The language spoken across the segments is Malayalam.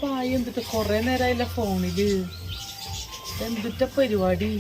ബായി എന്തിട്ട് കൊറേ നേരമായില്ല ഫോണില്. എന്തിട്ട പരിപാടി?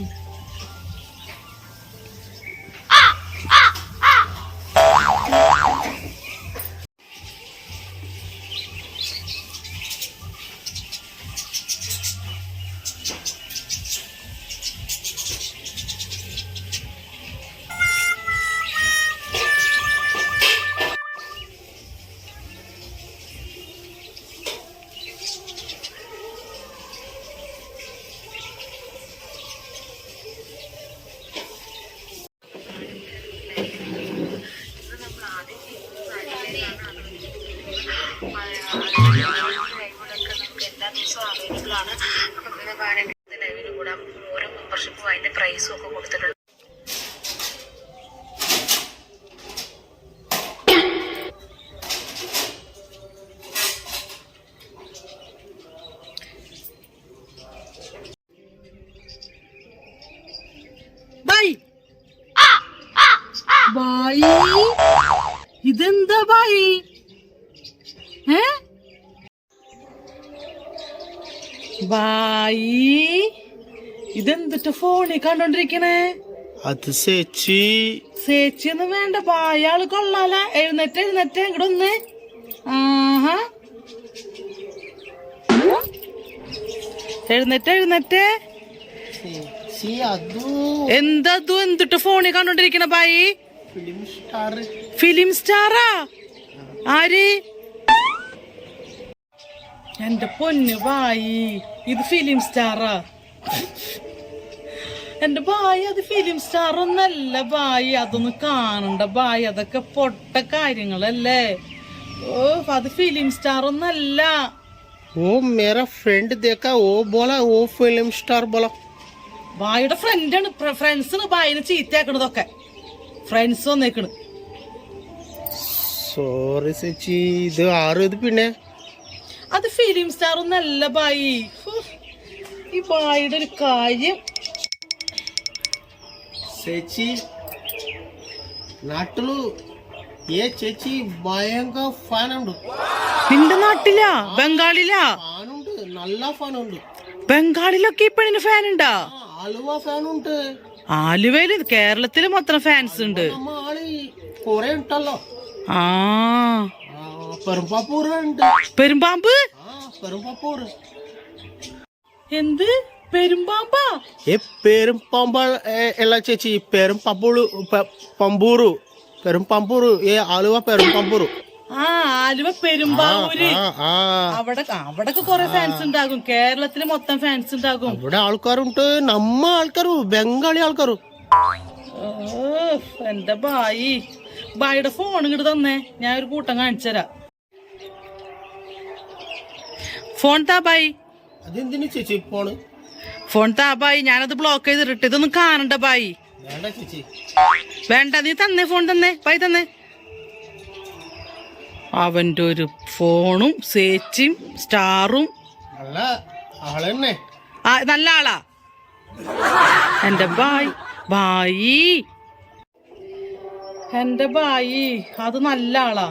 എല്ലാ ദിവസവും അവൈലബിൾ ആണ്. അപ്പം പിന്നെ വേണമെങ്കിൽ ലൈവിന് കൂടാം. ഓരോ മെമ്പർഷിപ്പും അതിന്റെ പ്രൈസും ഒക്കെ കൊടുത്തിട്ടുണ്ട്. ഇതെന്താ ബായി? ബായി ഇതെന്തിട്ട് ഫോണിൽ കണ്ടോണ്ടിരിക്കണേ? അത് ചേച്ചി. ചേച്ചിയൊന്നും വേണ്ട, ബായാള് കൊള്ളാല. എഴുന്നേറ്റ് ഇങ്ങോട്ട് ഒന്ന്. ആഹാ, എഴുന്നേറ്റ്. എന്താ എന്തിട്ട് ഫോണിൽ കണ്ടോണ്ടിരിക്കണ ബായി? ഫിലിം സ്റ്റാറാ? ആര്? എന്റെ പൊന്നു ബായി, ഇത് ഫിലിം സ്റ്റാറാ? എന്റെ ബായി, അത് ഫിലിം സ്റ്റാർ ഒന്നല്ല ബായി. അതൊന്നും കാണണ്ട ബായി, അതൊക്കെ പൊട്ട കാര്യങ്ങളല്ലേ. ഓ, അത് ഫിലിം സ്റ്റാർ ഒന്നല്ല. वो मेरा फ्रेंड देखा, वो बोला वो फिल्म स्टार बोला. ബായിയുടെ ഫ്രണ്ടാണ്. ഫ്രണ്ട്സിന് ബായിനെ ചീത്തയാക്കണതൊക്കെ. ഫ്രണ്ട്സ് വന്നേക്കണ്. സോറി ചേച്ചി, ഇത് ആരും ഇത് പിന്നെ അത് ഫിലിം സ്റ്റാർ ഒന്നല്ല ബായി. ഈ ബായിയുടെ ഒരു കാര്യം. ചേച്ചി നാട്ടിലു ഏ ചേച്ചി ഭയങ്കര ഫാനുണ്ട്. നിന്റെ നാട്ടിലാ? ബംഗാളിലാ? ഫാനുണ്ട്, നല്ല ഫാനുണ്ട്. ബംഗാളിലൊക്കെ ഇപ്പഴിന് ഫാൻ ഉണ്ടാ? ആലുവ ഫാനുണ്ട്. ആലുവയില്, കേരളത്തില് മൊത്തം ഫാൻസ് ഉണ്ട്. ആള് കൊറേ ഉണ്ടല്ലോ. ആ, പെരുമ്പാപ്പൂർ ഉണ്ട്. പെരുമ്പാമ്പ്? പെരുമ്പാപ്പൂർ. എന്ത് പെരുമ്പാമ്പാ? പെരുമ്പാമ്പ അല്ല ചേച്ചി, പമ്പൂരു. പെരുമ്പാമ്പൂർ, ആലുവ പെരുമ്പാമ്പൂർ. ആ, ആലുവ പെരുമ്പാവൂര്. അവിടൊക്കെ കൊറേ ഫാൻസ് ഉണ്ടാകും. കേരളത്തില് മൊത്തം ഫാൻസ് ഉണ്ടാകും. ഇവിടെ ആൾക്കാരുണ്ട്, നമ്മ ആൾക്കാരും, ബംഗാളി ആൾക്കാരും. എന്റെ ബായിയുടെ ഫോൺ ഇങ്ങോട്ട് തന്നെ, ഞാൻ ഒരു കൂട്ടം കാണിച്ചുതരാം. ഫോൺ താ ബായി. അതെന്തിനു ചേച്ചി ഫോണ്? ഫോൺ താ ബായി, ഞാനത് ബ്ലോക്ക് ചെയ്തിട്ട്. ഇതൊന്നും കാണണ്ട ബായി. വേണ്ട ചേച്ചി. വേണ്ട, നീ തന്നെ ഫോൺ തന്നെ ബായി തന്നെ. അവന്റെ ഒരു ഫോണും സേച്ചിയും സ്റ്റാറും. നല്ല ആളെന്നെ. നല്ല ആളാ എന്റെ ബായി. എന്റെ ബായി അത് നല്ല ആളാ.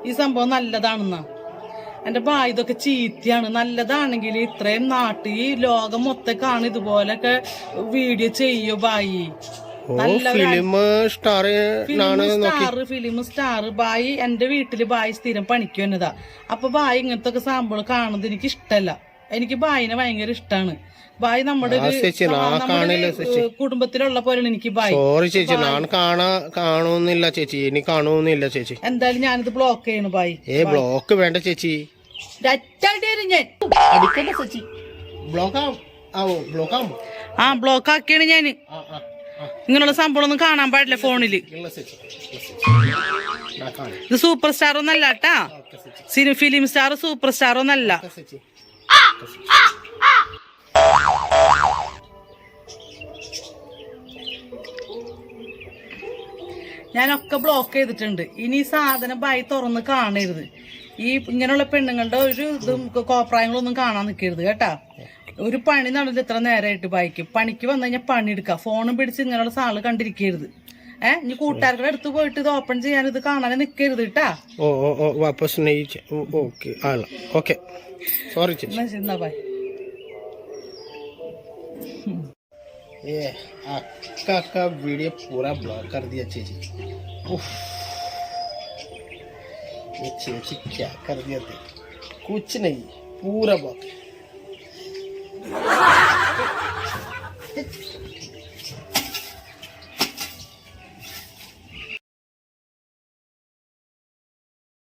ഈ സംഭവം നല്ലതാണെന്നാ എന്റെ ബായി. ഇതൊക്കെ ചീത്തയാണ്. നല്ലതാണെങ്കിൽ ഇത്രയും നാട്ടിൽ ഈ ലോകം മൊത്തം കാണും ഇതുപോലൊക്കെ വീഡിയോ ചെയ്യോ ബായി? ഫിലിം സ്റ്റാർ ബായി. എന്റെ വീട്ടില് ബായി സ്ഥിരം പണിക്ക് വന്നതാ. അപ്പൊ ബായി ഇങ്ങനത്തെ ഒക്കെ സംഭവം കാണുന്നത് എനിക്ക് ഇഷ്ടല്ല. എനിക്ക് ബായിനെ ഭയങ്കര ഇഷ്ടമാണ്. ബായി നമ്മുടെ കുടുംബത്തിലുള്ള പോലെയാണ് എനിക്ക് ബായി. സോറി ചേച്ചി, ഞാൻ കാണുന്നില്ല ചേച്ചി. എനിക്ക് കാണുന്നില്ല ചേച്ചി. എന്തായാലും ഞാനിത് ബ്ലോക്ക് ചെയ്യണു ബായി. ബ്ലോക്ക് വേണ്ട ചേച്ചി. ഞാൻ ബ്ലോക്ക് ആക്കിയാണ് ഞാന്. ഇങ്ങനെയുള്ള സംഭവം ഒന്നും കാണാൻ പാടില്ല ഫോണില്. ഇത് സൂപ്പർ സ്റ്റാർ ഒന്നല്ല കേട്ടാ. ഫിലിം സ്റ്റാർ സൂപ്പർ സ്റ്റാർ ഒന്നല്ല. ഞാനൊക്കെ ബ്ലോക്ക് ചെയ്തിട്ടുണ്ട്. ഇനി ഈ സാധനം ബായി തുറന്ന് കാണരുത്. ഈ ഇങ്ങനെയുള്ള പെണ്ണുങ്ങളുടെ ഒരു ഇതും കോപ്രായങ്ങളൊന്നും കാണാൻ നിൽക്കരുത് കേട്ടാ. ഒരു പണി നടന്നില്ല ഇത്ര നേരമായിട്ട് ബായിക്ക്. പണിക്ക് വന്നു കഴിഞ്ഞാൽ പണിയെടുക്കുക. ഫോണും പിടിച്ച് ഇങ്ങനെയുള്ള സാള് കണ്ടിരിക്കരുത്. ഇനി കൂട്ടുകാരുടെ അടുത്ത് പോയിട്ട് ഇത് ഓപ്പൺ ചെയ്യാൻ ഇത് കാണാൻ നിക്കരുത് കേട്ടാ. ओ वापस नहीं ओके आला ओके सॉरी चेची എന്നാ ബൈ. ये अक्का का वीडियो पूरा ब्लॉक कर दिया चेची. उफ, ये चेची क्या कर दिया थे, कुछ नहीं पूरा ब्लॉक.